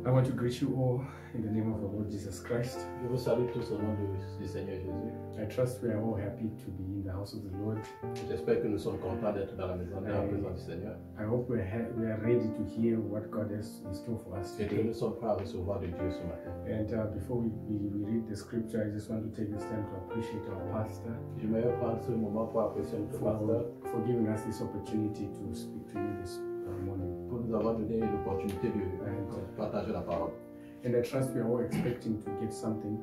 I want to greet you all in the name of our Lord Jesus Christ. Je vous salue tous au nom du Seigneur Jésus. I trust we are all happy to be in the house of the Lord. J'espère que nous sommes contents d'être dans la maison de la présence du Seigneur. I hope we are ready to hear what God has in store for us Et que today. nous sommes prêts à recevoir de Dieu ce matin. And before we read the scripture, I just want to take this time to appreciate our pastor J'aimerais prendre ce moment pour apprécier notre pasteur, for giving us this opportunity to speak to you this morning. pour nous avoir donné l'opportunité de partager la parole. And I trust we are all expecting to get something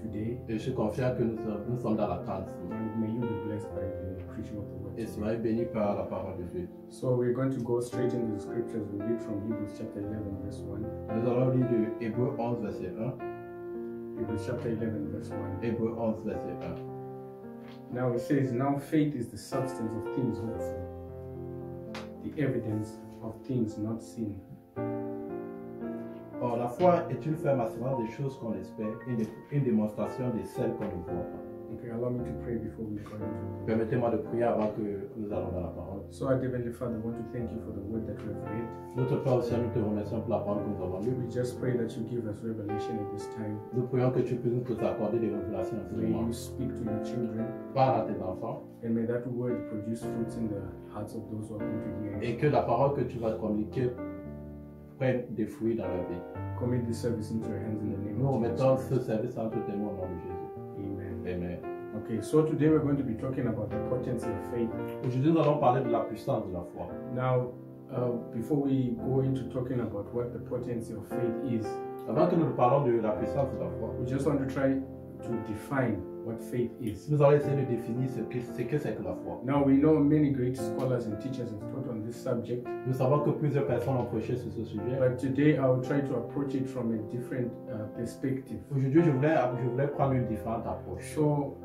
today. Et je suis confiant que nous sommes dans l'attente. And may you be blessed by the preaching of the word. Et soyez bénis par la parole de Dieu. So we're going to go straight into the scriptures. We read from Hebrews chapter 11 verse 1. Nous allons lire de Hébreux 11 verset 1. Hebrews chapter 11 verse 1. Hébreux 11 verset 1. Now it says, now faith is the substance of things hoped for, the evidence of things not seen. Or, la foi est une ferme assurance des choses qu'on espère, une démonstration de celles qu'on ne voit pas. Okay, allow me to pray before we go into. Permettez-moi de prier avant que nous allons dans la parole. So, our Heavenly Father, I want to thank you for the word that we have read. Notre Père au ciel, nous te remercions pour la parole que nous avons lue. We just pray that you give us revelation at this time. Nous prions que tu puisses nous accorder des révélations en ce May moment. you speak to your children, Parle à tes enfants and may that word produce fruits in the hearts of those who are going to hear it. et que la parole que tu vas communiquer prenne des fruits dans leur vie. Commit this service into your hands in the name Nous of remettons Jesus. ce service entre tes mains au nom de Jésus. Amen. Amen. Okay, so today we're going to be talking about the potency of faith. Aujourd'hui, nous allons parler de la puissance de la foi. Now, before we go into talking about what the potency of faith is, Avant que nous parlons de la puissance de la foi, we just want to try to define what faith is. nous allons essayer de définir ce que c'est que la foi. Now, we know many great scholars and teachers have taught on this subject, Nous savons que plusieurs personnes ont prêché sur ce sujet. but today I will try to approach it from a different perspective. Aujourd'hui, je voulais prendre une différente approche. So,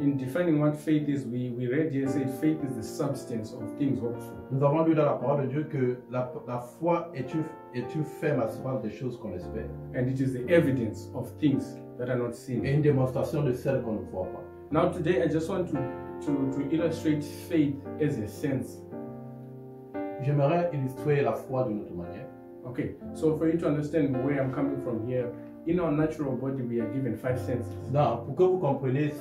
in defining what faith is, we read here said faith is the substance of things hoped for. Nous avons lu dans la parole de Dieu que la foi est une ferme assurance des choses qu'on espère And it is the evidence of things that are not et seen. une démonstration de celles qu'on ne voit pas. Now, today I just want to illustrate faith as a sense. J'aimerais illustrer la foi d'une autre manière. Okay, so for you to understand where I'm coming from here, in our natural body we are given 5 senses. Pour que vous compreniez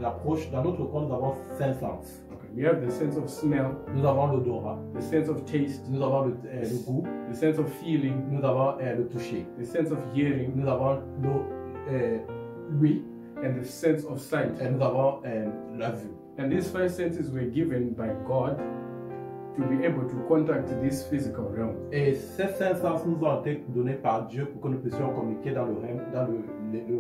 l'approche, dans notre corps, nous avons 5 sens. Okay, we have the sense of smell, Nous avons l'odorat, the sense of taste, nous avons le goût, the sense of feeling, nous avons le toucher, the sense of hearing, nous avons l'ouïe and the sense of sight. et nous avons la vue. And these 5 senses were given by God to be able to contact this physical realm. Et ces 5 sens nous ont été donnés par Dieu pour que nous puissions communiquer dans le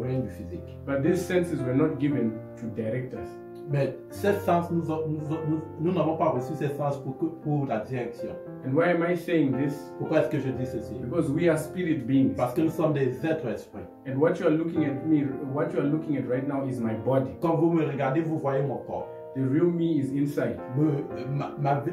règne du physique. But these senses were not given to direct us. Mais ces sens, nous n'avons pas reçu ces sens pour la direction. And why am I saying this? Pourquoi est-ce que je dis ceci? Because we are spirit beings. Parce que nous sommes des êtres esprits. And what you are looking at right now is my body. Quand vous me regardez, vous voyez mon corps. The real me is inside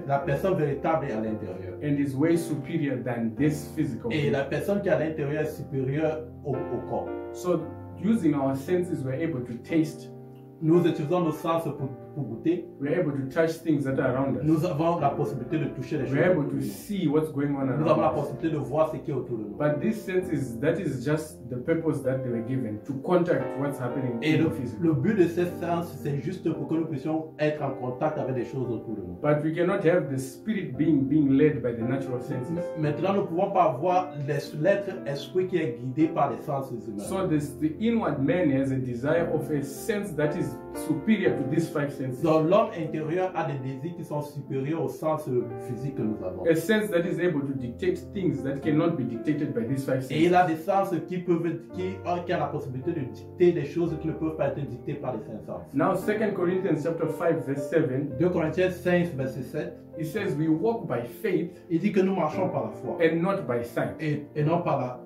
La personne véritable est à l'intérieur. and is way superior than this physical Et being. la personne qui est à l'intérieur est supérieure au corps. So using our senses, we're able to taste, Nous utilisons nos sens pour goûter. we're able to touch things that are around us. Nous avons la possibilité de toucher les choses. We're able autour to de nous. see what's going on Nous avons la around us. possibilité de voir ce qui est autour de nous. But this senses, that is just the purpose that they were given, to contact what's happening Et in le the physical. but de ces sens, c'est juste pour que nous puissions être en contact avec des choses autour de nous. But we cannot have the spirit being led by the natural senses. Maintenant, nous ne pouvons pas avoir l'être esprit qui est guidé par les sens humains. So the inward man has a desire of a sense that is superior to these 5 senses. Donc, l'homme intérieur a des désirs qui sont supérieurs au sens physique que nous avons. A sense that is able to dictate things that cannot be dictated by these 5 Et il senses. a des sens qui a la possibilité de dicter des choses qui ne peuvent pas être dictées par les cinq sens. Now 2 Corinthians chapter 5 verse 7, 2 Corinthiens 5, verset 7, it says we walk by faith il dit que nous marchons par la foi and not by sight. et non par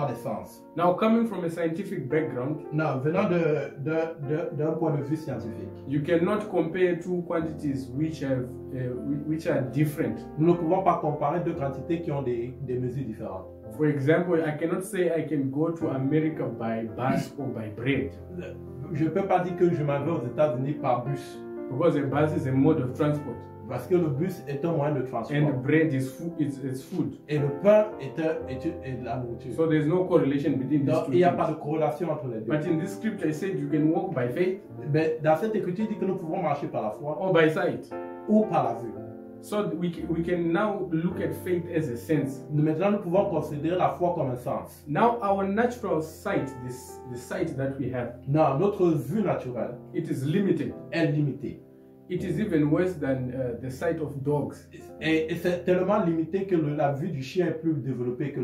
les sens. Now coming from a scientific background, Non, venant d'un point de vue scientifique, you cannot compare two quantities which are different. nous ne pouvons pas comparer deux quantités qui ont des mesures différentes. For example, I cannot say I can go to America by bus or by bread, Je ne peux pas dire que je m'en vais aux États-Unis par bus, because a bus is a mode of transport. Parce que le bus est un moyen de transport. and bread is food. It's food. Et le pain est la nourriture. So there's no correlation between these Donc, two il n'y a pas de things. corrélation entre les deux. But in this scripture, it said you can walk by faith Mais dans cette écriture, il dit que nous pouvons marcher par la foi or by sight. ou par la vue. So we can now look at faith as a sense. Maintenant, nous pouvons considérer la foi comme un sens. Now our natural sight, the sight that we have, Non, notre vue naturelle it is limited. est limitée. It is even worse than the sight of dogs. Et c'est tellement limité que la vue du chien est plus développée que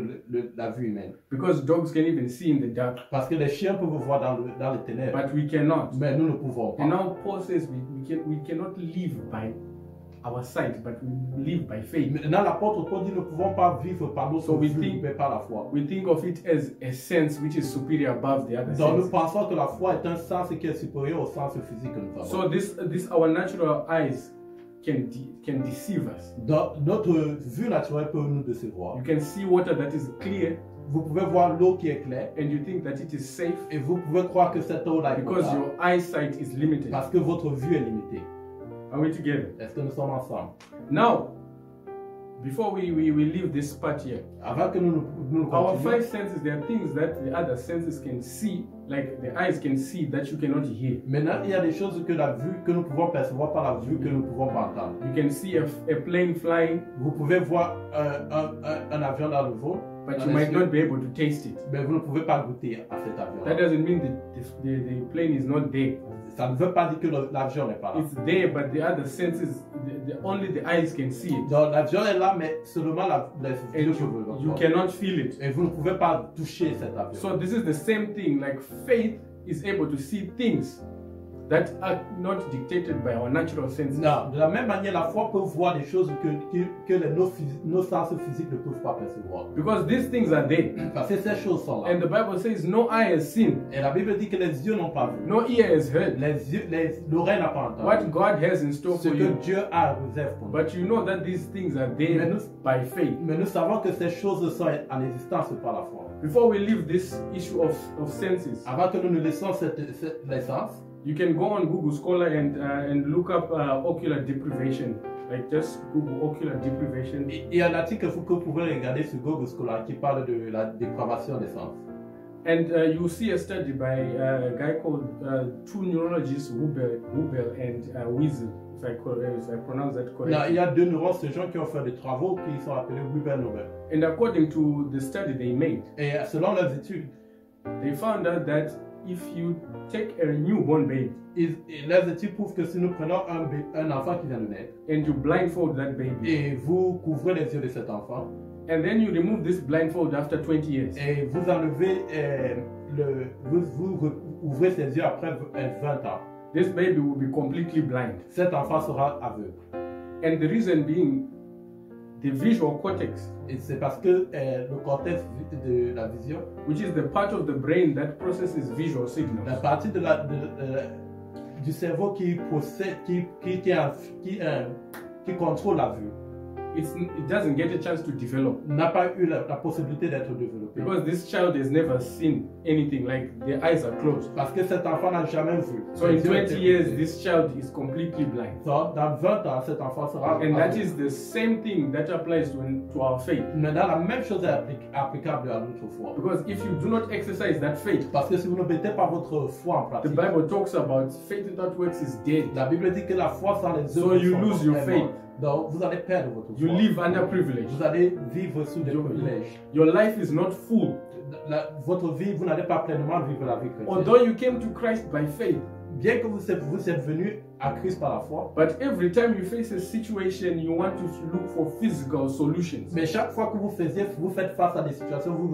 la vue humaine. Because dogs can even see in the dark, Parce que les chiens peuvent voir dans les ténèbres, but we cannot. mais nous ne pouvons pas. And now Paul says we cannot live by our sight, but we live by faith. Maintenant, l'apôtre Paul dit nous ne pouvons pas vivre par notre So we vue, think- mais par la foi. We think of it as a sense which is superior above the other Donc nous senses. pensons que la foi est un sens qui est supérieur au sens physique que nous avons. So this our natural eyes can deceive us. Donc notre vue naturelle peut nous décevoir. You can see water that is clear, Vous pouvez voir l'eau qui est claire and you think that it is safe et vous pouvez croire que cette eau-là est because potable your eyesight is limited. parce que votre vue est limitée. Are we together? Est-ce que nous sommes ensemble? Now, before we leave this part here, Avant que nous our continuions, five senses, there are things that the other senses can see, like the eyes can see, that you cannot hear. maintenant il y a des choses que la vue que nous pouvons percevoir par la vue que nous ne pouvons pas entendre. You can see a plane flying, Vous pouvez voir un avion dans le vol, but dans you les might cieux, not be able to taste it. mais vous ne pouvez pas goûter à cet avion. That doesn't mean that the plane is not there. Ça ne veut pas dire que l'avion n'est pas là. It's there, but the other senses, only the eyes can see it. Donc l'avion est là, mais seulement les And yeux peuvent le you voir. cannot feel it. Et vous ne pouvez pas toucher cet avion. So this is the same thing, like faith is able to see things that are not dictated by our natural senses. Non, de la même manière, la foi peut voir des choses que nos sens physiques ne peuvent pas percevoir. Because these things are there. Parce que ces choses sont là. And the Bible says, no eye has seen, Et la Bible dit que les yeux n'ont pas vu. no ear has heard L'oreille n'a pas what entendu. God has in store Ce for que you. Dieu a réservé pour nous. But you know that these things are there Mais nous- by faith. Mais nous savons que ces choses sont en existence par la foi. Before we leave this issue of senses, Avant que nous ne laissions l'essence, you can go on Google Scholar and look up ocular deprivation. Like just Google ocular deprivation. il y a un article que vous pouvez regarder sur Google Scholar qui parle de la dépravation des sens. And you see a study by a guy called two neurologists, Wubel and Wiesel, if I pronounce that Il correctly. y a deux neurosurgeons qui ont fait des travaux qui sont appelés Wubel-Nobel. And according to the study they made, Et selon leurs études, they found out that if you take a newborn baby leurs études prouvent que si nous prenons un enfant qui vient de naître and you blindfold that baby, et vous couvrez les yeux de cet enfant and then you remove this blindfold after 20 years, et vous enlevez vous ouvrez ses yeux après 20 ans, this baby will be completely blind. cet enfant sera aveugle. And the reason being, the visual cortex, Et c'est parce que le cortex de la vision, which is the part of the brain that processes visual la signals, partie du cerveau qui possède, qui contrôle la vue, it doesn't get a chance to develop. n'a pas eu la possibilité d'être développé. Because this child has never seen anything, like their eyes are closed. Parce que cet enfant n'a jamais vu. So in Les yeux 20 étaient years, closés. this child is completely blind. Donc, dans 20 ans, cet enfant sera And that aveugle. is the same thing that applies to our faith. Maintenant, la même chose est applicable à notre foi. Because if you do not exercise that faith, Parce que si vous ne mettez pas votre foi en the pratique, Bible talks about faith without works is dead. la Bible dit que la foi sans les So œuvres you sont lose your mortes. faith. Donc, vous allez perdre votre You foi. live under privilege. Vous allez vivre sous des privilèges. Your life is not full. Votre vie, vous n'allez pas pleinement vivre la vie chrétienne. Although you came to Christ by faith, Bien que vous êtes venu à Christ par la foi, but every time you face a situation, you want to look for physical solutions. mais chaque fois que vous faites face à des situations, vous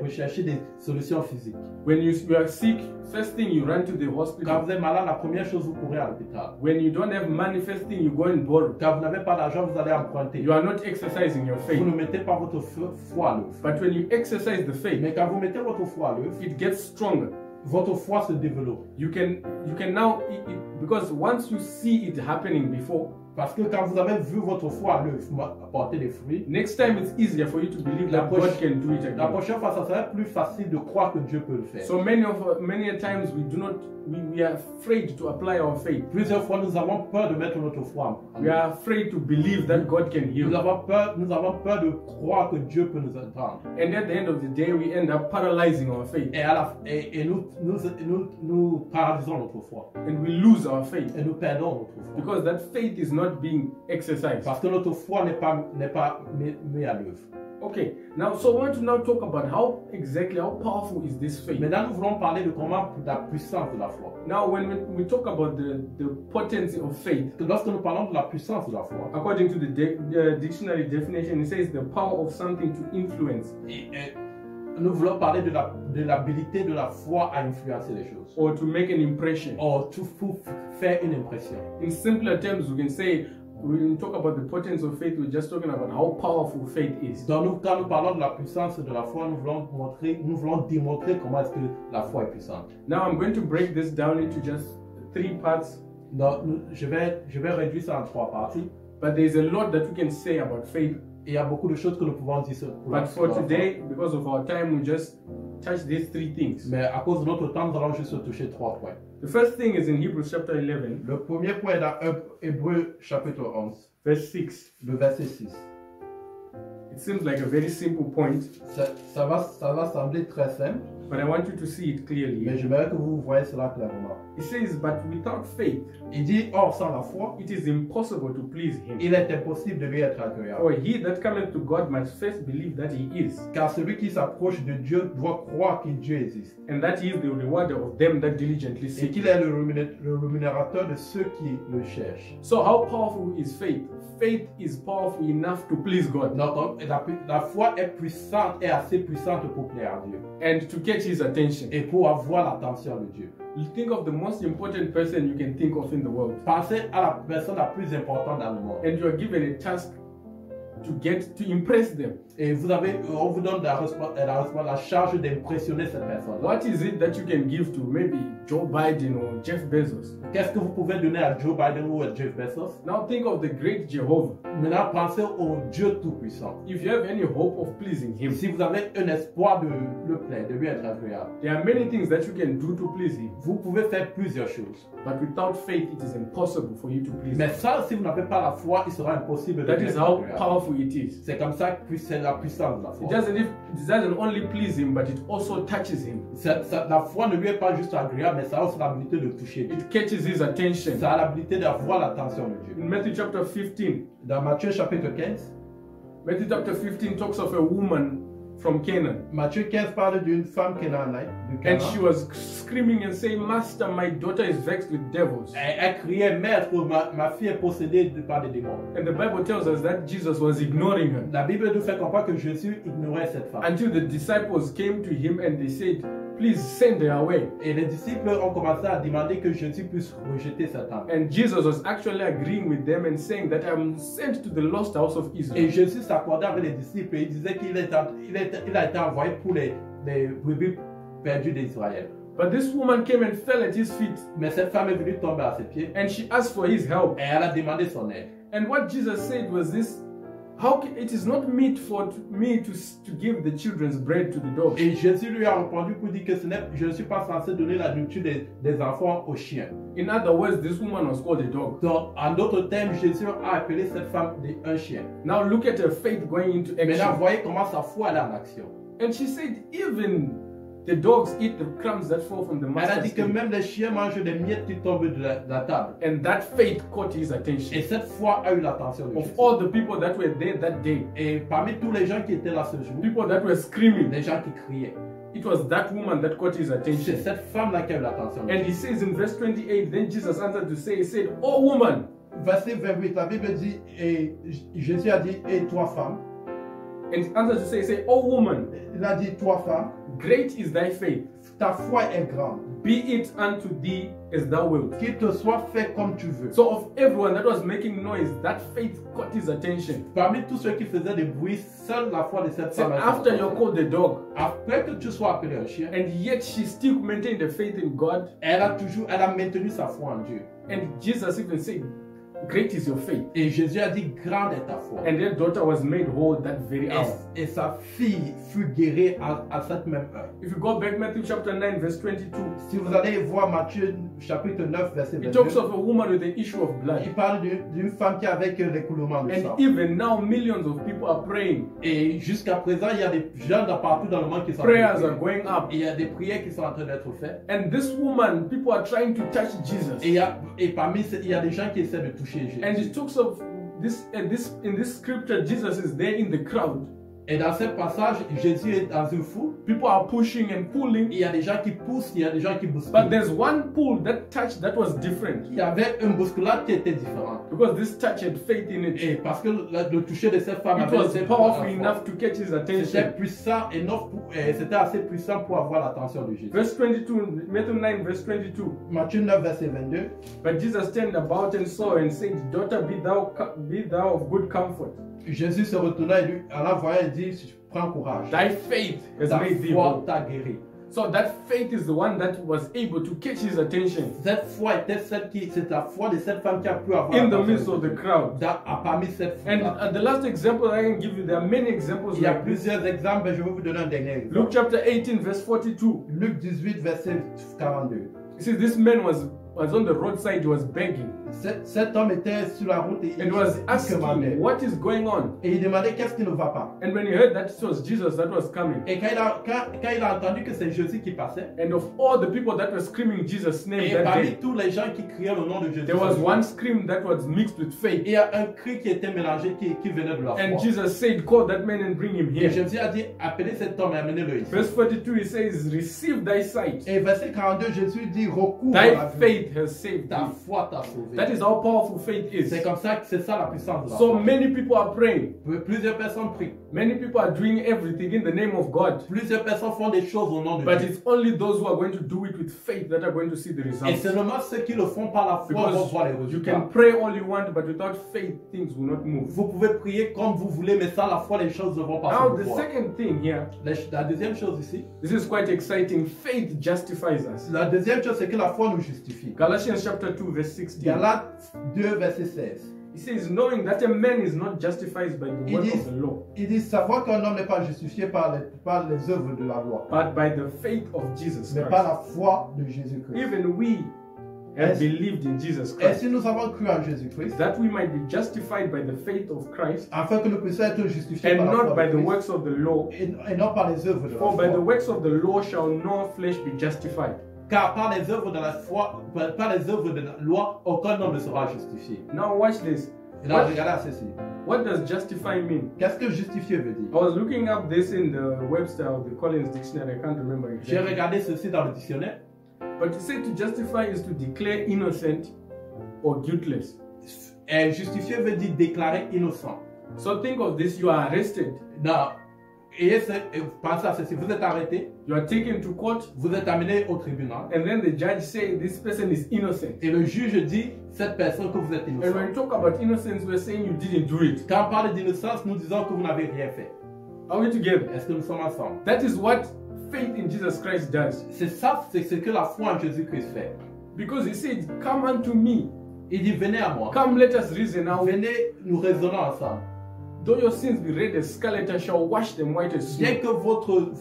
recherchez des solutions physiques. When you are sick, first thing you run to the Quand hospital. vous êtes malade, la première chose, vous courez à l'hôpital. When you don't have money, first thing you go and borrow. Quand vous n'avez pas d'argent, vous allez emprunter. You are not exercising your faith. Vous ne mettez pas votre foi à l'œuvre. But when you exercise the faith, Mais quand vous mettez votre foi à l'œuvre, it gets stronger. votre foi se développe. You can now, because once you see it happening before, Parce que quand vous avez vu votre foi à l'œuvre porter des fruits, next time it's easier for you to believe that God can do it la again. prochaine fois, ça sera plus facile de croire que Dieu peut le faire. So many times we are afraid to apply our faith. Plusieurs fois, nous avons peur de mettre notre foi en We are afraid to believe that God can heal. Nous avons peur de croire que Dieu peut nous entendre. And at the end of the day, we end up paralyzing our faith. Et nous paralysons notre foi. And we lose our faith. Et nous perdons notre foi. Because that faith is not being exercised. Parce que notre foi n'est pas mise à l'œuvre. Okay, now so I want to now talk about how powerful is this faith. Maintenant, nous voulons parler de comment la puissance de la foi. Now, when we talk about the potency of faith, Lorsque nous parlons de la puissance de la foi, according to the dictionary definition, it says the power of something to influence. Nous voulons parler de l'habilité de la foi à influencer les choses. Or to make an impression. Or pour faire une impression. In simpler terms, we can say, when we talk about the potency of faith, we're just talking about how powerful faith is. Donc quand nous parlons de la puissance de la foi, nous voulons démontrer comment est-ce que la foi est puissante. Now I'm going to break this down into just 3 parts. Donc je vais réduire ça en 3 parties. But there's a lot that we can say about faith. Et il y a beaucoup de choses que nous pouvons dire sur la But for today, because of our time, we just touch these 3 things. Mais à cause de notre temps, nous allons juste toucher 3 points. The first thing is in Hebrews chapter 11. Le premier point est dans Hébreux chapitre 11. Verse 6. Le verset 6. It seems like a very simple point. Ça va sembler très simple. But I want you to see it clearly. Mais j'aimerais que vous voyez cela clairement. It says, but without faith, il dit, or sans la foi, it is impossible to please him. Il est impossible de lui être agréable. For he that cometh to God must first believe that he is. Car celui qui s'approche de Dieu doit croire que Dieu existe. And that he is the rewarder of them that diligently seek. Et qu'il est le rémunérateur de ceux qui le cherchent. So how powerful is faith? Faith is powerful enough to please God. Donc la foi est puissante et assez puissante pour plaire à Dieu. And to catch his attention. Et pour avoir l'attention de Dieu. Think of the most important person you can think of in the world. Pensez à la personne la plus importante dans le monde. And you are given a task to impress them. Et on vous donne la charge d'impressionner cette personne. What is it that you can give to maybe Joe Biden or Jeff Bezos? Qu'est-ce que vous pouvez donner à Joe Biden ou à Jeff Bezos? Now think of the great Jehovah. Maintenant pensez au Dieu tout-puissant. If you have any hope of pleasing him, si vous avez un espoir de le plaire, de lui être agréable, there are many things that you can do to please him. Vous pouvez faire plusieurs choses. But without faith, it is impossible for you to please him. Mais ça, si vous n'avez pas la foi, il sera impossible de That is how powerful it is. C'est comme ça que c'est la puissance de la foi. It doesn't only please him, but it also touches him. La foi ne lui est pas juste agréable, mais ça a aussi l'habilité de toucher Dieu. It catches his attention. Ça a l'habilité d'avoir l'attention de Dieu. In Matthew chapter 15. Dans Matthieu chapitre 15. Matthew chapter 15 talks of a woman from Canaan. Matthieu 15 parle d'une femme canaanite. And she was screaming and saying, Master, my daughter is vexed with devils. Elle criait, Maître, ma fille est possédée par des démons. And the Bible tells us that Jesus was ignoring her. La Bible nous fait comprendre que Jésus ignorait cette femme. Until the disciples came to him and they said, please send her away. Et les disciples ont commencé à demander que Jésus puisse rejeter cette femme. And Jesus was actually agreeing with them and saying that I'm sent to the lost house of Israel. Et Jésus s'accordait avec les disciples et il disait qu'il a été envoyé pour les brebis perdues d'Israël. But this woman came and fell at his feet. Mais cette femme est venue tomber à ses pieds. And she asked for his help. Et elle a demandé son aide. And what Jesus said was this: it is not meet for me to give the children's bread to the dogs. Et Jésus lui a répondu pour dire que je ne suis pas censé donner la nourriture des enfants aux chiens. In other words, this woman was called a dog. Donc, en d'autres termes, Jésus a appelé cette femme un chien. Now look at her faith going into action. Maintenant, voyez comment sa foi est en action. And she said, even the dogs eat the crumbs that fall from the master's table. Elle a dit que même les chiens mangent des miettes qui tombent de la table. And that faith caught his attention. Et cette foi a eu l'attention de Jésus. Of all the people that were there that day, et parmi tous les gens qui étaient là ce jour, people that were screaming, les gens qui criaient, it was that woman that caught his attention. C'est cette femme-là qui a eu l'attention. And he says in verse 28, then Jesus answered to say, he said, "Oh woman." Verset 28, la Bible dit, et Jésus a dit, et toi femme. And he answered to say, "Oh woman." Il a dit, toi femme. Great is thy faith. Ta foi est grande. Be it unto thee as thou wilt. Qu'il te soit fait comme tu veux. So of everyone that was making noise, that faith caught his attention. Parmi tous ceux qui faisaient des bruits, seule la foi de cette femme. After you're called a dog, après que tu sois appelé un chien, and yet she still maintained the faith in God. Elle a maintenu sa foi en Dieu. And Jesus even said, great is your faith. Et Jésus a dit, grande est ta foi. And their daughter was made whole that very hour. Et sa fille fut guérie à cette même heure. If you go back Matthew chapter 9 verse 22, Si vous allez voir Matthieu chapitre 9 verset it 22, talks of a woman with an issue of blood. il parle d'une femme qui est avec l'écoulement de sang. And even now millions of people are praying. Et jusqu'à présent, il y a des gens partout dans le monde qui sont en Prayers train de are prier. going up. Et il y a des prières qui sont en train d'être faites. And this woman, people are trying to touch Jesus. Et parmi il y a des gens qui essaient de toucher Jésus. And it talks of this, in this scripture, Jesus is there in the crowd. Et dans ce passage, Jésus est dans une foule. People are pushing and pulling. Il y a des gens qui poussent, il y a des gens qui But bousculent. there's one pull, that touch, that was different. Il y avait une bousculade qui était différente. Because this touch had faith in it. Et parce que le toucher de cette femme It avait was cette powerful foi. enough to catch his C'était attention. puissant et c'était assez puissant pour avoir l'attention de Jésus. Verse 22, Matthew 9, verse 22. Matthieu 9, verset 22. But Jesus turned about and saw and said, Daughter, be thou of good comfort. Jésus se retourna et lui, en la voyant, il dit, prends courage. Thy faith has Ta made thee foi whole. t'a guéri. So that faith is the one that was able to catch his attention Cette foi était c'est la foi de cette femme qui a pu avoir in the l'attention midst de of the Jésus. crowd. Parmi cette And foi. the last example I can give you, there are many examples Il y a like this. plusieurs exemples, mais je vais vous donner un dernier exemple. Luke chapter 18, verse 42. Luc 18, verset 42. You see, this man was on the roadside, he was begging. Cet homme était sur la route et And was asking, demandait. what is going on? Et il demandait qu'est-ce qui ne va pas. And when he heard that it was Jesus that was coming, Et quand il a entendu que c'est Jésus qui passait, and of all the people that were screaming Jesus' name et that parmi day, tous les gens qui criaient le nom de Jésus, there was one scream that was mixed with faith. il y a un cri qui était mélangé qui venait de la And foi. Jesus said, call that man and bring him Et here. Jésus a dit, appelez cet homme et amenez-le ici. Verse 42, he says, receive thy sight. Et verset 42, Jésus dit, recours à Thy la vue. faith has saved Ta thee. foi t'a sauvé. That is how powerful faith C'est is. comme ça que c'est ça la puissance de la So foi. many people are praying. Plusieurs personnes prient. Many people are doing everything in the name of God. Plusieurs personnes font des choses au nom de But Dieu. it's only those who are going to do it with faith that are going to see the Et results. seulement ceux qui le font par la foi vont Because voir les you résultats. can pray all you want, but without faith, things will not move. Vous pouvez prier comme vous voulez, mais sans la foi, les choses ne vont pas Now, se the voir. second thing here, La deuxième chose ici, this is quite exciting. Faith justifies us. la deuxième chose, c'est que la foi nous justifie. Galatians chapter 2, verse 16. Galates 2, verset 16. It says, knowing that a man is not justified by the work of the law, Il dit savoir qu'un homme n'est pas justifié par les œuvres de la loi, but by the faith of Jesus mais par Christ. la foi de Jésus-Christ. Even we have Yes. believed in Jesus Et Christ, si nous avons cru en Jésus-Christ, that we might be justified by the faith of Christ afin que nous puissions être justifiés and par la not foi by de the Christ, works of the law. et non par les œuvres de la For by the foi. works of the law shall no flesh be justified. Car par les œuvres de la foi, par les œuvres de la loi, aucun homme ne sera justifié. Now watch this. Et là, regardez à ceci. What does justify mean? Qu'est-ce que justifier veut dire? I was looking up this in the Webster or the Collins dictionary. I can't remember J'ai exactly. regardé ceci dans le dictionnaire. But to say to justify is to declare innocent or guiltless. Et justifier veut dire déclarer innocent. So think of this: you are arrested, Non. Et pensez à ceci. Vous êtes arrêté, you are taken to court, vous êtes amené au tribunal. and then the judge say this person is innocent. Et le juge dit, cette personne que vous êtes And when innocent. we talk about innocence, we're saying you didn't do it. Quand on parle d'innocence, nous disons que vous n'avez rien fait. Are we together? Est-ce que nous sommes ensemble? That is what faith in Jesus Christ does. C'est ça, c'est ce que la foi en Jésus-Christ fait. Because he said, "Come unto me, Il dit, venez à moi. come, let us reason now. Venez, nous raisonnons ensemble. Though your sins be red as scarlet, I shall wash them white as Bien snow." que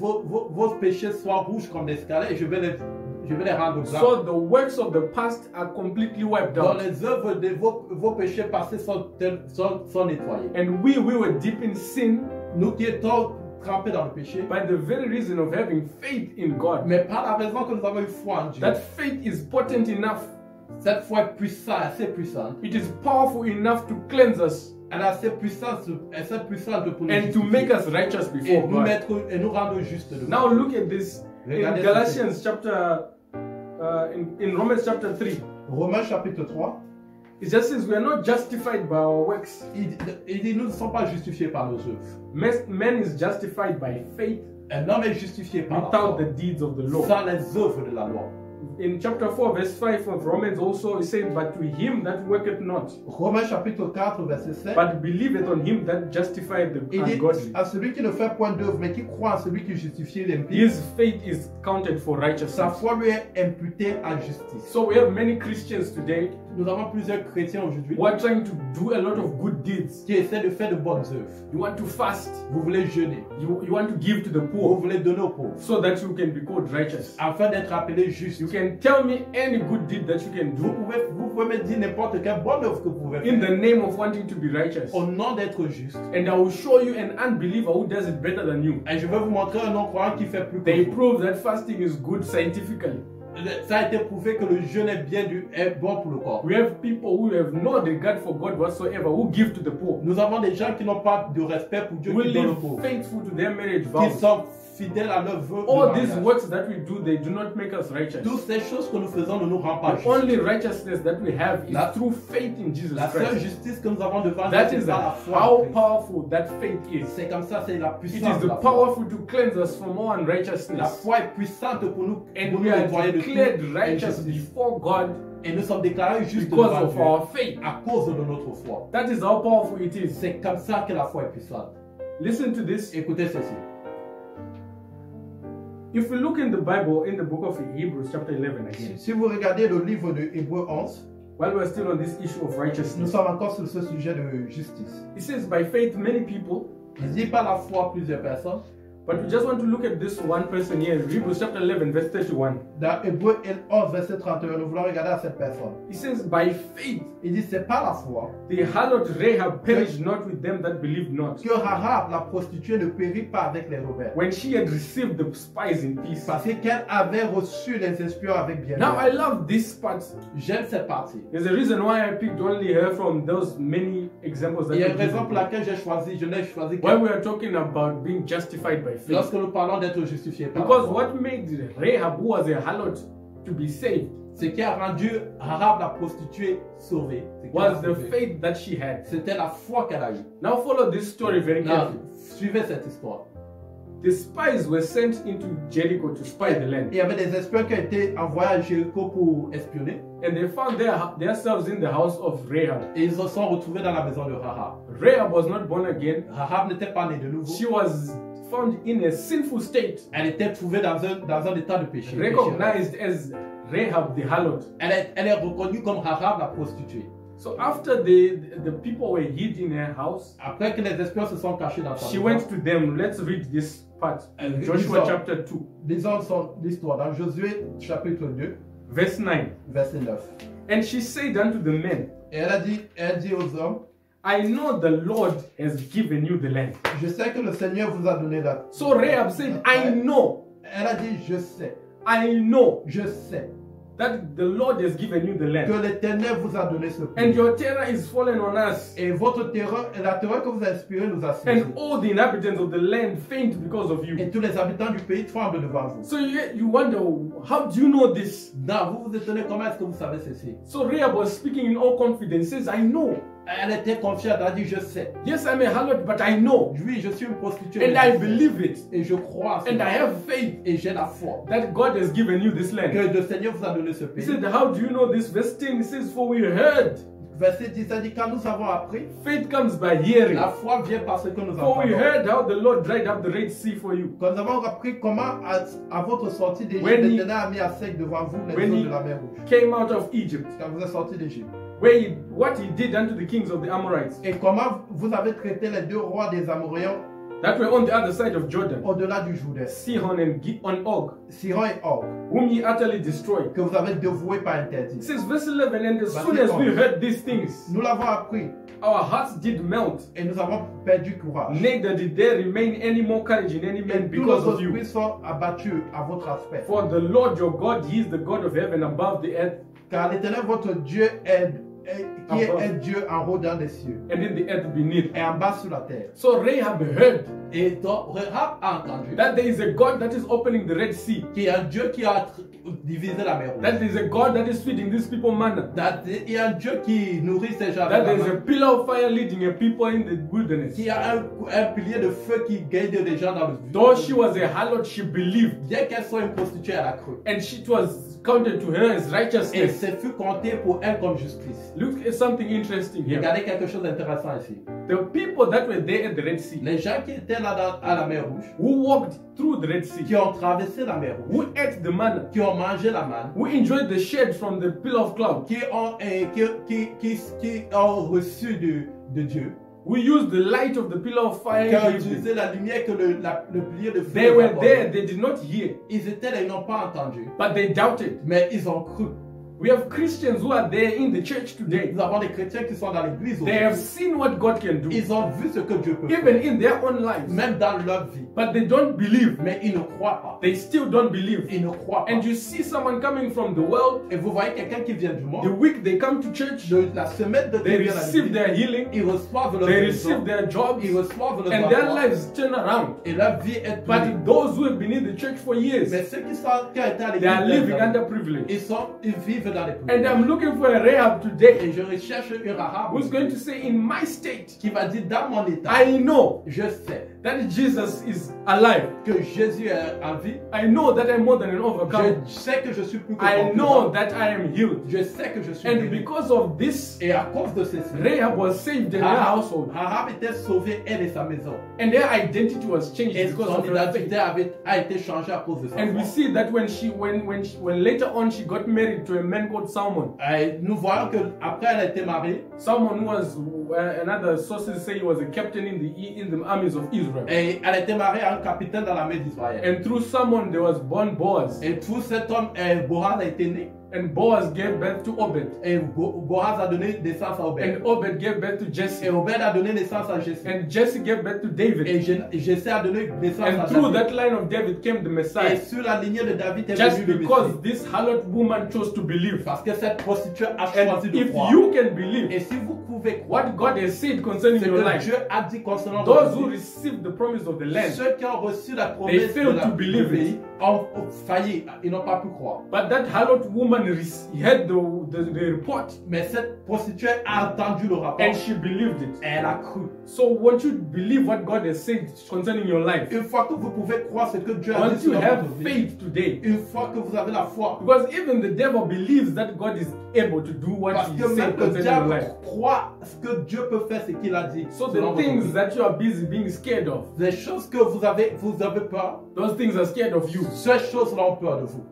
vos péchés soient rouges comme des scarlets, je vais les rendre blancs. So the works of the past are completely wiped Donc out. les œuvres de vos péchés passés sont nettoyées. And we were deep in sin Nous qui étions trempés dans le péché, by the very reason of having faith in God. mais par la raison que nous avons eu foi en Dieu, That faith is potent enough. cette foi est puissante, assez puissante. It is powerful enough to cleanse us Elle est assez puissante pour nous and to justifier make us righteous et before nous God. mettre et nous rendre justes devant Now Dieu. look at this in Regardez Galatians chapter, in Romans chapter 3. Romains chapitre 3, It just says we are not justified by our works. il dit nous ne sommes pas justifiés par nos œuvres. Man is justified by faith Un homme est justifié par la without foi, the deeds of the law. sans les œuvres de la loi. in chapter 4, verse 5 of Romans also, it says, but to him that worketh not, Romains chapitre 4, verset 7. but believeth on him that justifieth the Il dit ungodly. à celui qui ne fait point d'œuvre, mais qui croit à celui qui justifie l'impie, His faith is counted for sa righteousness. foi lui est imputée à justice. So we have many Christians today Nous avons plusieurs chrétiens aujourd'hui who are trying to do a lot of good deeds. qui essaient de faire de bonnes œuvres. You want to fast, Vous voulez jeûner, you want to give to the vous poor voulez donner aux pauvres, so that you can be called righteous. afin d'être appelé juste. You can tell me any good deed that you can do Vous pouvez me dire n'importe quelle bonne œuvre que vous pouvez in faire the name of wanting to be righteous. au nom d'être juste. And I will show you an unbeliever who does it better than you. Et je vais vous montrer un non-croyant qui fait plus que They vous. prove that fasting is good scientifically. Ça a été prouvé que le jeûne est bon pour le corps. We have people who have no regard for God whatsoever who give to the poor, Nous avons des gens qui n'ont pas de respect pour Dieu, who qui donnent aux live pauvres, faithful to their marriage qui vows. sont fidèles à leur vœu. de All these mariage. works that we do, they do not make us righteous. Toutes ces choses que nous faisons ne nous rendent pas The justes. only righteousness that we have is La- through faith in Jesus La seule Christ. justice que nous avons devant nous, That c'est is par la foi. en how Christ. powerful that faith is. C'est comme ça, c'est la It puissance is de the la foi. powerful to cleanse us from all La unrighteousness. foi est puissante pour nous, And pour we nous are nettoyer de toute declared righteous injustice. before God Et nous sommes déclarés justes because devant of Dieu our faith. à cause de notre foi. That is how powerful it is. C'est comme ça que la foi est puissante. Listen to this. Écoutez ceci. If we look in the Bible, in the book of Hebrews, chapter 11 again, Si vous regardez le livre de Hébreux 11, while we're still on this issue of nous righteousness, sommes encore sur ce sujet de justice. it says, by faith, many people, Il dit par la foi plusieurs personnes. but we just want to look at this one person here, Hebrews chapter 11, verse 31. Dans Hébreux 11, verset 31, nous voulons regarder à cette personne. It says, by faith, Il dit c'est par la foi the harlot Rahab perished not with them that believed not, que Rahab, la prostituée, ne périt pas avec les rebelles. when she had received the spies in peace. Parce qu'elle avait reçu les espions avec Now I bienveillance. love this part. J'aime cette partie. There's a reason why I picked only her from those many examples that Il y a we une give. raison pour laquelle je n'ai choisi When que we are talking about being justified by faith. lorsque nous parlons d'être justifié par la Because foi. what made Rahab, who was a harlot, to be saved Ce qui a rendu Rahab la prostituée sauvée, ce qui was l'a the sauvée, faith that she had. c'était la foi qu'elle a eue. Now follow this story very Now, carefully. suivez cette histoire. The spies were sent into Jericho to spy the land, Il y avait des espions qui ont été envoyés à Jéricho pour espionner and they found themselves in the house of Rahab. et ils se sont retrouvés dans la maison de Rahab. Rahab was not born again. Rahab n'était pas née de nouveau. She was found in a sinful state, Elle était trouvée dans un état de péché. recognized as Rahab the harlot. Elle est reconnue comme Rahab la prostituée. So after the people were hid in her house, Après que les espions se sont cachés dans sa she maison, went to them. Let's read this part. Joshua chapter 2, lisons l'histoire dans Josué chapitre 2, verse 9. verset 9. And she said unto the men, Et elle dit aux hommes, I know the Lord has given you the land. je sais que le Seigneur vous a donné la... So Rahab said, I know, Elle a dit, je sais that the Lord has given you the que land. l'Éternel vous a donné ce And pays. your terror is fallen on us. Et votre terreur, et la terreur que vous avez inspirée nous a saisi. And all the inhabitants of the land faint because of you. Et tous les habitants du pays tremblent devant vous. So you wonder, how do you know this? Non, vous vous étonnez comment est-ce que vous savez ceci. So Rahab was speaking in all confidence, says, I know. Elle était confiante, elle a dit, je sais. Yes, I'm a harlot, but I know. Oui, je suis une prostituée. And mais I je sais. believe it. Et je crois à And cela. I have faith Et j'ai la foi that God has given you this land. que le Seigneur vous a donné ce He pays. said, how do you know this? Verse 10, it says, for we heard. Verset 10, ça dit, quand nous avons appris, Faith comes by hearing. la foi vient parce que nous For we entendons. heard how the Lord dried up the Red Sea for you. Quand nous avons appris comment, à votre sortie d'Égypte, When he- l'Éternel a mis à sec devant vous les when eaux he- de la mer Rouge. Came out of Egypt, Quand vous êtes sortis d'Égypte. what he did unto the kings of the Amorites Et comment vous avez traité les deux rois des Amoréens that were on the other side of Jordan, au-delà du Jourdain, Sihon and Og, Sihon et Og, whom ye utterly destroyed. que vous avez dévoués par It interdit. says, verse 11, and as soon as we heard these things, Nous l'avons appris our hearts did melt. et nous avons perdu courage. Neither did there remain any more courage in any man Et tous because nos of you. esprits sont abattus à votre aspect. For the Lord your God, he is the God of heaven above the earth. Car l'Éternel votre Dieu est qui est un Dieu en haut dans les cieux and in the earth beneath. et en bas sur la terre. So Rahab heard Et donc, Rahab a entendu that there is a God that is opening the Red Sea, qu'il y a un Dieu qui a divisé la mer Rouge. that there is a God that is feeding these people manna, Il y a un Dieu qui nourrit ces gens. that there is a pillar of fire leading a people in the wilderness. Qu'il y a un pilier de feu qui guide les gens dans le Though she was a harlot, she believed, Bien qu'elle soit une prostituée, elle a cru. and it was counted to her as Et righteousness. ce fut compté pour elle comme justice. Look at something interesting here. Regardez quelque chose d'intéressant ici. The people that were there at the Red Sea, Les gens qui étaient là à la mer Rouge, who walked through the Red Sea, qui ont traversé la mer Rouge, who ate the manna, qui ont mangé la manne, who enjoyed the shade from the pillar of cloud, qui ont reçu de Dieu, who used the light of the pillar of fire, qui ont gave them. utilisé la lumière que le pilier de feu. They were apporte. there, they did not hear, Ils étaient là, ils n'ont pas entendu, but they doubted. mais ils ont cru. We have Christians who are there in the church today. Nous avons des chrétiens qui sont dans l'église They have aujourd'hui. seen what God can do, Ils ont vu ce que Dieu peut even faire, in their own lives, même dans leur vie, but they don't believe. mais ils ne croient pas. They still don't believe. Ils ne croient pas. And you see someone coming from the world, Et vous voyez quelqu'un qui vient du the monde, week they come to church, la semaine de they Dieu vient à receive l'église, their healing, ils reçoivent leur they guérison, receive their jobs, ils reçoivent leur and their emploi, lives turn around. et leur vie est But tournée. those who have been in the church for years, Mais ceux qui ont été à they are living l'église, under privilege. ils vivent dans les And privilèges. I'm looking for a Rahab today Et je recherche une Rahab who's going to say, in my state, qui va dire dans mon état, I know je sais that Jesus is alive. que Jésus est en vie, I know that I'm more than an overcomer. je sais que je suis plus que I conquérant. know that I am healed. Je sais que je suis And guéri. because of this, Et à cause de ceci, Rahab was saved in her household. Rahab était sauvée, elle et sa maison. And their identity was changed Et because son of her identité faith. a été changée à cause de sa And we foi. see that when later on she got married to a man called Salmon. Et nous voyons que après elle a été mariée, Salmon who was another sources say he was a captain in the armies of Israel. et elle a été mariée à un capitaine dans l'armée d'Israël. And through Salmon there was born Boaz. Et tout cet homme, Boaz a été né. And Boaz gave birth to Obed. Et Boaz a donné naissance à Obed. And Obed gave birth to Jesse. Et Obed a donné naissance à Jesse. And Jesse gave birth to David. Et Jesse a donné naissance à And through David. that line of David came the Et Messiah. sur la lignée de David est Just venu le because Messie. this harlot woman chose to believe. Parce que cette prostituée a And choisi de if croire. you can believe Et si vous pouvez croire, what God has said concerning ce your que life, Dieu a dit concernant those votre who vie, received the promise of the land, ceux qui ont reçu la they promesse failed de to believe du pays it. ont failli, ils n'ont pas pu croire. But that harlot woman heard the report Mais cette prostituée a entendu le rapport and she believed it. et elle a cru. So once you believe what God has said concerning your life, Une fois que vous pouvez croire ce que Dieu a dit once you sur have votre vie, faith today, une fois que vous avez la foi, because even the devil believes that God is able to do what parce he que said même le concerning your life. diable croit ce que Dieu peut faire, ce qu'il a dit. So selon the votre things vie. that you are busy being scared of, Les choses que vous avez peur, those things are scared of you. ces choses-là ont peur de vous.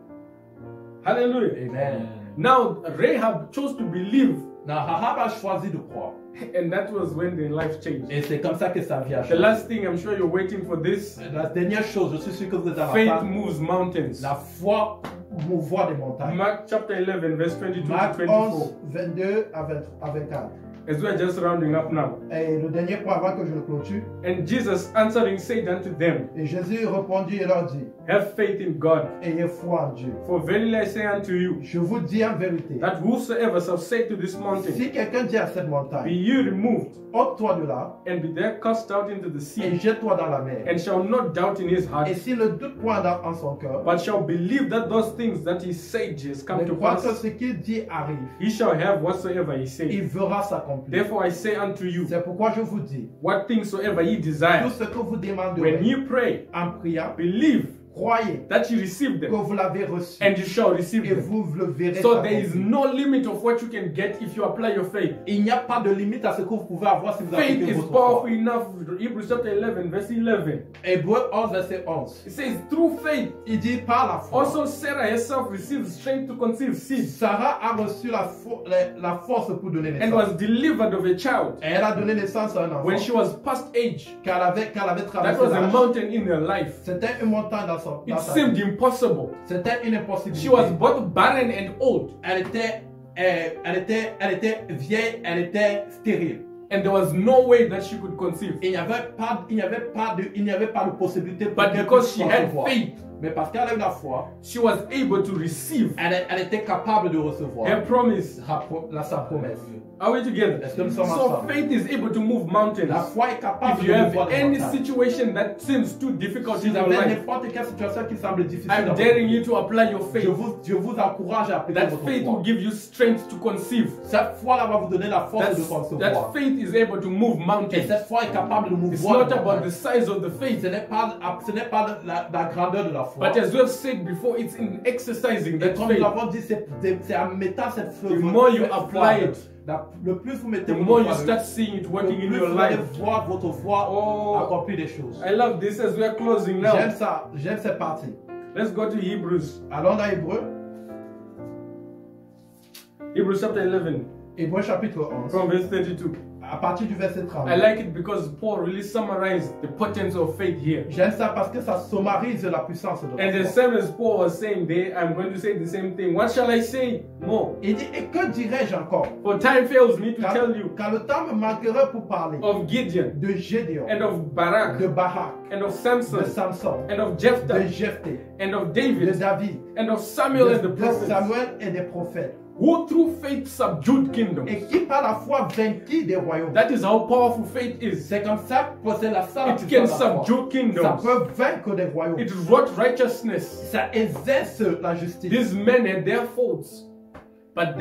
Hallelujah. Amen. Now Rahab chose to believe, Non, Rahab a choisi de croire. and that was when their life changed. Et c'est comme ça que sa vie a The changé. last thing, I'm sure you're waiting for this. La dernière chose, je suis sûr que vous êtes à Faith la moves mountains. La foi mouvoit des montagnes. Mark chapter 11, verse 22 Marc to 24. 11, 22 à 24. As we are just rounding up now. Et le dernier point avant que je le clôture. And Jesus answering said unto them, Et Jésus répondit et leur dit, have faith in God. ayez foi en Dieu. For verily I say unto you, Je vous dis en vérité, that whosoever shall say to this mountain, si quelqu'un dit à cette be montagne, ye removed, ôte-toi de là and be there cast out into the et sea, jette-toi dans la mer. and shall not doubt in his heart, Et s'il ne doute point en son cœur, but shall believe that those things that he said has come mais to croit que pass, ce qu'il dit arrive, he shall have whatsoever he il said. verra s'accomplir. Therefore I say unto you, C'est pourquoi je vous dis, what things soever ye tout desire, ce que vous when demanderez ye pray, en priant, believe croyez that you receive que them, vous l'avez reçu and you shall receive et them. vous le verrez So there is s'accomplir. no limit of what you can get if you apply your faith. Il n'y a pas de limite à ce que vous pouvez avoir si vous Faith appliquez is votre foi. powerful enough. Hebrews chapter 11, verse 11. Hébreux 11, verset 11. It says, through faith, Il dit par la foi. also Sarah herself received strength to conceive seed Sarah a reçu la force pour donner and naissance. was delivered of a child Et elle a donné naissance à un enfant. when she was past age. Qu'elle avait That traversé was a l'âge. mountain in her life. C'était une montagne dans son It dans sa seemed vie. impossible. C'était une impossibilité. She was both barren and old, Elle était vieille, elle était stérile. and there was no way that she could conceive. Il n'y avait pas de possibilité pour But qu'elle because puisse she had concevoir. faith, Mais parce qu'elle a eu la foi, she was able to receive elle était capable de recevoir her promise. sa promesse. Are we together? Est-ce que nous sommes So ensemble? faith is able to move mountains. La foi est capable If de you have mouvoir les any montagnes. situation that seems too difficult Si in vous your avez life, n'importe quelle situation qui semble difficile, I'm dans votre daring vie, you to apply your faith. je vous encourage à appliquer That votre faith will foi. give you strength to conceive. Cette foi-là va vous donner la force de That concevoir. faith is able to move Et mountains. cette foi est capable de It's mouvoir not les about montagnes. the size of the faith, Ce n'est pas la grandeur de la foi. but as we have said before, it's in exercising Et that comme nous faith. l'avons dit, c'est en mettant cette foi. The more you cette apply foi, it, le plus vous mettez The votre more foi, you start seeing it le working in plus your vous allez life. voir votre foi Oh. accomplir des choses. I love this as we are closing now. J'aime ça, j'aime cette partie. Let's go to Hebrews. Allons dans Hébreux, Hebrews chapter 11, Hébreux chapitre 11, from verse 32. à partir du verset 30. I like it because Paul really summarized the potency of faith here. J'aime ça parce que ça sommarise la puissance de And la the foi. same as Paul was saying there, I'm going to say the same thing. What shall I say more? Il dit, et que dirais-je encore? For time fails me to tell you Car le temps me manquerait pour parler of Gideon de Gédéon, and of Barak de Barak, and of de Samson Samson, and of de Jephthah Jephthé, and of de David David, and of Samuel and the de prophets, Samuel et des prophètes, who through faith subdued kingdoms. et qui par la foi vainquit des royaumes. That is how powerful faith is. C'est comme ça que c'est la seule It puissance can de la foi. subdue Ça kingdoms. peut vaincre des royaumes. It wrought righteousness. Ça exerce la justice. These men had their faults, but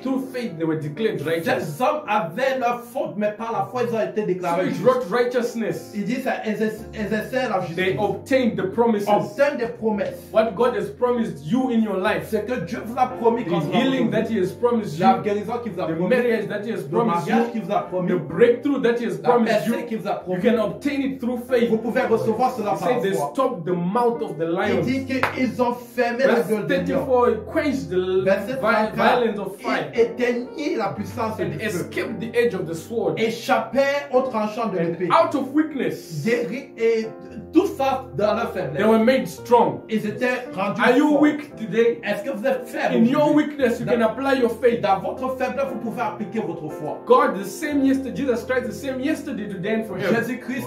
through faith, they were declared righteous. Ces hommes avaient leurs fautes, mais par la foi, ils ont été So déclarés it justes. wrought righteousness. Il dit ça exerçait la They justice. obtained the promises. Obtient des promesses. What God has promised you in your life, Ce que Dieu vous a promis the quand vous healing that He has promised la you, guérison qu'il vous a the promis, marriage that He has le promised mariage you, qu'il vous a promis, the breakthrough that He has la promised percée you, qu'il vous a you promis. can obtain it through faith. Vous pouvez recevoir cela He par said la they foi. stopped the mouth of the Il lions. dit qu'ils ont fermé la Verse gueule des lions. 34, it quenched the Verset 34, violence of fire il éteignit la puissance and du feu. escaped the edge of the sword. Échappait au tranchant de l'épée. And out of weakness, Et tout ça dans leur they faiblesse. were made strong. Ils étaient rendus Are you forts. weak today? Est-ce que vous êtes faible In your aujourd'hui? weakness, you can apply your faith. Dans votre faiblesse, vous pouvez appliquer votre foi. God, the same yesterday, Jesus Christ, the same yesterday, today, and forever. Jésus-Christ,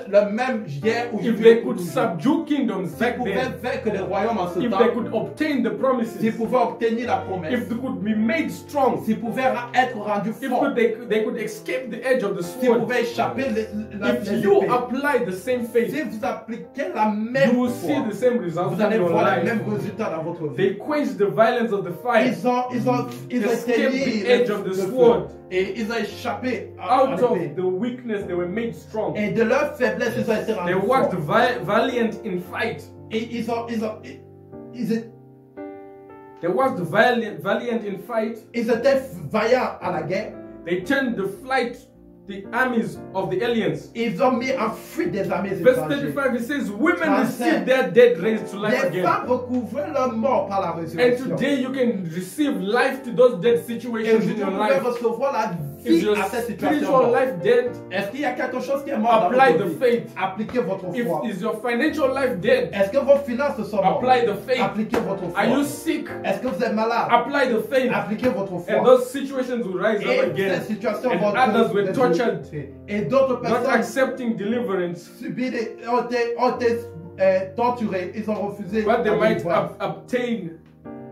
le même hier, If aujourd'hui, they et pour could toujours. subdue kingdoms S'ils back pouvaient then, vaincre des royaumes en ce if temps, they could obtain the promises, s'ils pouvaient obtenir la promesse, if they could be made strong, s'ils pouvaient être rendus if forts, they could escape the edge of the s'ils sword, pouvaient échapper if les you épées, apply the same faith, si vous appliquez la you même will see foi, the same results vous in allez your voir les life. mêmes résultats dans votre vie. They quenched the violence of the fire. Ils ont Escape éteigné the edge of the le feu. sword. Et ils ont échappé à Out of l'épée. the weakness, they were made strong. Et de leur faiblesse, ils ont été They rendus walked forts. valiant in fight. Et ils They walked valiant in fight. étaient vaillants à la guerre. They turned the armies of the aliens. Ils ont mis en fuite des armées Verse étrangères. 35, it says, women 35. receive their dead raised to life Les again. femmes recouvraient leur mort par la And résurrection. today you can receive life to those dead Et situations in aujourd'hui, your vous pouvez life. recevoir la Is vie your à cette spiritual situation. life dead? Est-ce qu'il y a quelque chose qui est mort dans Apply votre the vie? faith. Appliquez votre foi. Is your financial life dead? Est-ce que vos finances sont mortes? Apply the faith. Appliquez votre foi. Are you sick? Est-ce que vous êtes malade? Apply the faith. Appliquez votre And foi. those situations will rise up Et again. ces situations And vont others were être tortured, et d'autres not personnes accepting deliverance, ont été torturées. Ils ont refusé but they la might délivrance. obtain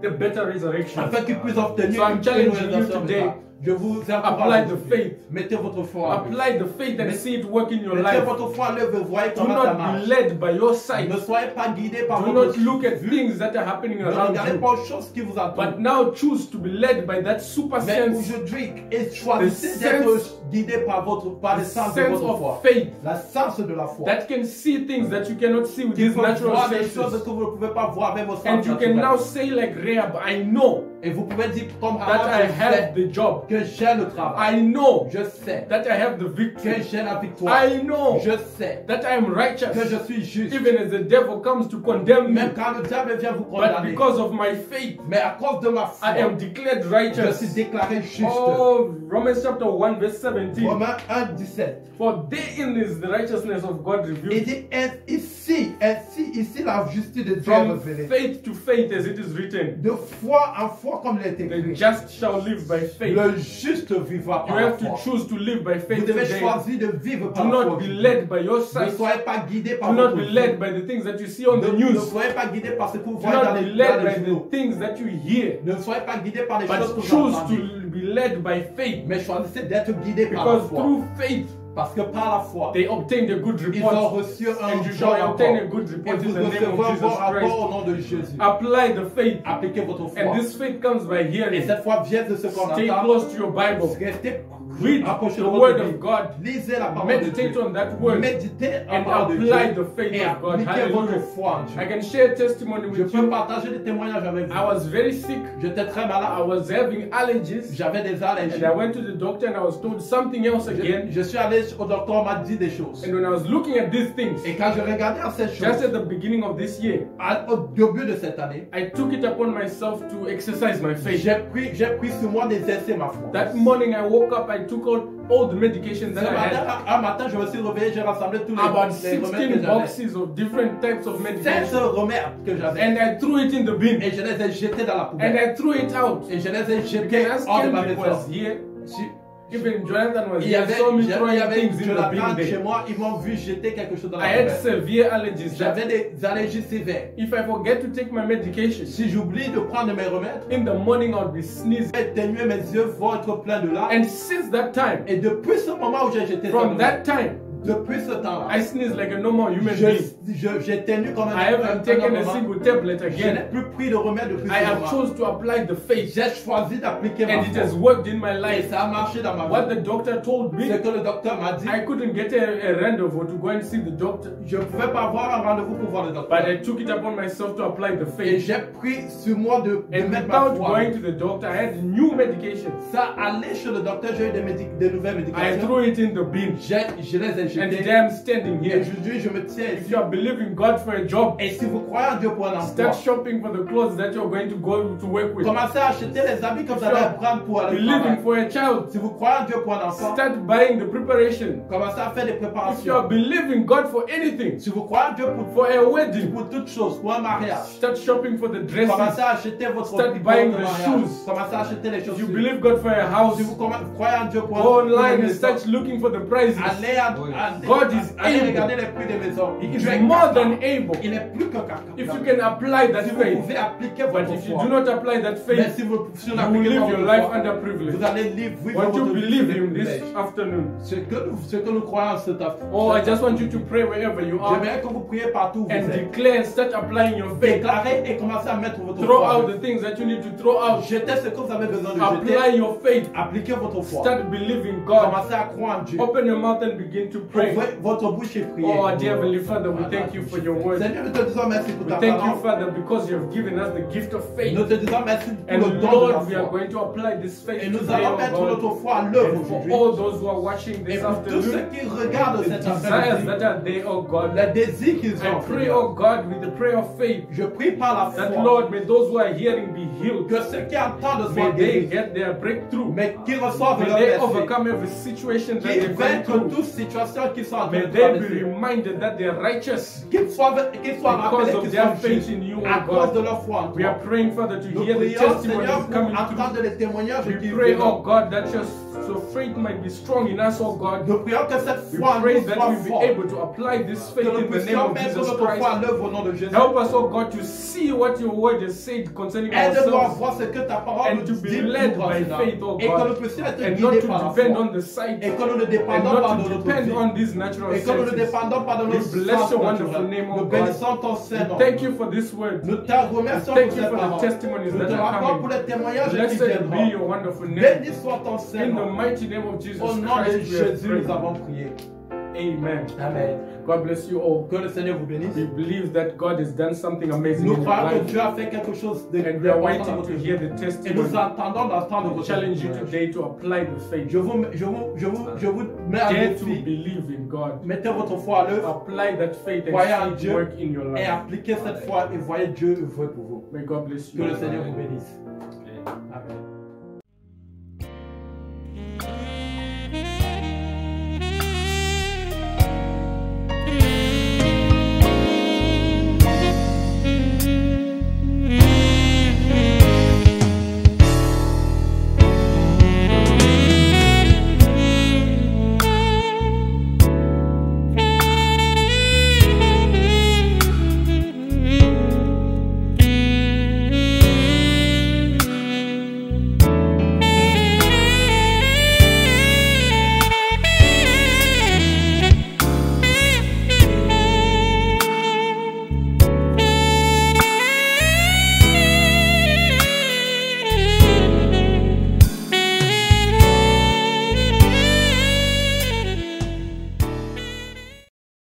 the better resurrection. Afin qu'ils puissent obtenir So I'm une challenging résurrection you today. véritable. Je vous Apply encourage the aujourd'hui. faith. Mettez votre foi en lui. Apply the faith and see it work in your Mettez life. votre foi en l'œuvre et voyez Do comment ça not marche. be led by your sight. Ne soyez pas guidés par Do votre not look at vue. things that are happening Ne around regardez you. pas aux choses qui vous entourent. But now choose to be led by that super Mais sense, aujourd'hui, et choisissez The d'être guidé par the le sens de sense votre foi. of faith La sens de la foi. that can see things that you cannot see with Qui these peut natural voir des choses senses. que vous ne pouvez pas voir avec vos sens And you can now naturels. say like Rahab, I know Et vous pouvez dire comme that Rahab, I je have sais the job. que j'ai le travail. I know Je sais that I have the que victory. j'ai la victoire. I know Je sais that I am que righteous. je suis juste. Even as the devil comes to condemn me. Même quand le diable vient vous But condamner. because of my faith, Mais à cause de ma foi, I am declared je righteous. suis déclaré juste. Oh, Romans chapter 1 verse 17. Romains 1, 17. For therein is the righteousness of God Il revealed. dit ici la justice de Dieu est From révélée. faith to faith as it is written. De foi en foi comme il est The écrit. just shall live by faith. Le juste vivre You par la have to foi. choose to live by Vous faith devez today. choisir de vivre par Do la foi. not be led by your Ne sight. soyez pas guidé par Do not votre be vie. led by the things that you see on the Ne news. soyez pas guidé par ce que vous Do voyez dans not be les led by journaux. the things that you hear. Ne soyez pas guidé par les choses But que vous choose entendez. to be led by faith. Mais choisissez d'être guidé par la Because foi. through faith, Parce que par la foi, they obtained a good ils ont report. reçu un And you bon shall rapport. obtain a good Et report in vous the name recevrez of un Jesus bon rapport Christ. au nom de Jésus. Apply the faith. Appliquez votre foi. And this faith comes by Et hearing. cette foi vient de ce qu'on Stay entend. close to your Bible. Restez Read approchez the de votre word Bible. of God. Lisez la parole de Meditate Dieu. on that word. Méditez en And parole de apply Dieu. the faith Et of God. appliquez votre Hallelujah. foi en Dieu. I can share testimony Je with peux you. partager des témoignages avec I vous. was very sick. J'étais très I malade. was having allergies. J'avais des allergies. And I went to the doctor and I was told something else again. Je suis allé au docteur, on m'a dit des choses. And when I was looking at these things, Et quand je regardais à ces just choses, at the beginning of this year, au début de cette année, I took it upon myself to exercise my faith. j'ai pris sur moi d'exercer ma foi. That morning I woke up, I took out all the medications Ce that I had. matin, un matin, je me suis réveillé, j'ai rassemblé tous les About remèdes 16 que j'avais. boxes of different types of 16 medication. remèdes que j'avais. And I threw it in the bin. Et je les ai jetés dans la And poubelle. I threw it out. Et je les ai You jetés can ask hors de him, ma it maison. was here. Even Jonathan was Il y here, avait, saw me il y throwing avait things in the Jonathan bin chez there. moi, ils m'ont vu jeter quelque chose dans la I had poubelle. severe allergies. J'avais des allergies sévères. If I forget to take my medication, Si j'oublie de prendre mes remèdes, in the morning I'll be sneezing. éteigner mes yeux vont être pleins de larmes. And since that time, Et depuis ce moment où j'ai jeté from ça, that time, depuis ce temps-là, I sneeze like a normal human being. j'ai tenu comme un I haven't taken a normal. single tablet Je n'ai again. plus pris de remède depuis I ce have moment. chose to apply the faith, J'ai choisi d'appliquer ma and it has foi. worked in my Et life. ça a marché dans ma What vie. the doctor told Ce me, que le docteur m'a dit, I couldn't get a rendezvous to go and see the doctor, je ne pouvais pas avoir un rendez-vous pour voir le docteur. but I took it upon myself to apply the Et faith. j'ai pris sur moi de And mettre ma without foi. going to the doctor, I had new medication. Ça, aller chez le docteur, j'ai eu des nouvelles I médications. threw it in the bin, Je les ai and jetées. today I'm standing Et here. aujourd'hui, je me tiens If ici. you are believing God for a job, Et si vous croyez en Dieu pour un emploi, start shopping for the clothes that you're going to go to work with. commencez à acheter les habits que vous allez prendre pour aller au Believing travail. for a child, Si vous croyez en Dieu pour un enfant, start buying the preparation. commencez à faire des If you are préparations. believing God for anything, Si vous croyez en Dieu for a wedding, pour toutes choses, pour un mariage, start shopping for the commencez dresses. à acheter votre Start petit buying de the mariage. shoes. Commencez à acheter les If you chaussures. believe God for a house, Si vous croyez en Dieu pour go une online and maison, start looking for the prices. God is allez able. regarder les prix des maisons. He Dieu is est more capable. than able. Il est plus que capable. If you can apply that Si vous faith, pouvez appliquer but votre if you foi, do not apply that mais faith, si vous you will n'appliquez live pas your votre life foi, under privilege. vous allez vivre What you votre vie believe de in this privilège. afternoon. Ce que nous croyons cet Oh, I just want you to pray wherever you are J'aimerais que vous priez partout où vous and êtes. declare and start applying your faith. Déclarez et commencez à mettre votre Throw foi. out the things that you need to throw out. Jetez ce que vous avez besoin de jeter. Apply your faith. Appliquez votre foi. Start believing God. Commencez à croire en Dieu. Open your mouth and begin to pray. Ouvrez votre bouche et priez. Oh, dear Heavenly Father, we thank you for your word. Seigneur, nous te disons merci pour We ta thank you, parole. Father, because you have given us the gift of faith. Nous te disons merci pour And le don de Lord, we la are foi. going to apply this faith Et nous today, allons oh mettre God. notre foi à l'œuvre And for aujourd'hui. all those who are watching Et this pour tous ceux afternoon, qui regardent the cet desires après-midi, that are there, oh God, les désirs qu'ils I ont, pray, oh God, with the prayer of faith, je prie par la that foi Lord, may those who are hearing be healed. que ceux qui entendent May soient they guéris, get their breakthrough. mais qu'ils reçoivent May leur they merci. overcome every situation that Qu'ils they're going vaincent through. toute situation qu'ils sont en train May de they be traverser. reminded that they are righteous Qu'ils soient because rappelés of qu'ils their sont faith justes in you, à oh cause de God. leur foi en We are toi. praying, Father, to Nous hear the prions, testimonies Seigneur, pour coming through. entendre les témoignages We qui pray, oh viennent. God, that your faith might be strong in us, oh God. Nous prions que cette We foi en pray nous that soit we be forte. able to apply this Que faith nous in the name puissions of mettre Jesus notre foi à Christ. l'œuvre au nom de Jésus. Help us, oh God, to see what your word has said concerning Aide-nous à ourselves voir ce que ta parole and nous to dit be led pour by cela. faith, oh Et que nous God, puissions être and not guidés par to la depend foi. on the sight Et que nous ne and dépendons not pas de to notre depend vie. on these natural Et que nous ne senses. dépendons pas de We nos bless sens your wonderful naturels. name, oh Nous God. bénissons ton Saint-Nom. Thank you for this word. Nous te remercions Thank pour you cette for the parole. testimonies Nous that te are rappelons pour coming. les témoignages qui Blessed be viendront. your wonderful name. Béni soit ton In the Saint-Nom. mighty name of Jesus Au nom de Christ, we have Jésus, prayed. nous avons prié. Amen. Amen. God bless you all. Que le Seigneur vous bénisse. We believe that God has done something amazing Nous in your croyons que life. Dieu a fait quelque chose de And we are important dans waiting votre to vie. hear the Et nous testimony. attendons d'entendre I votre challenge you témoignage. today to apply the faith. Je vous mets à Dare to défi. believe in God. Mettez votre foi à l'œuvre Apply that faith Croyez en and see it Dieu work in your et life. appliquez cette foi et voyez Dieu œuvrer pour vous. May God bless Que you. le Seigneur vous bénisse. Amen.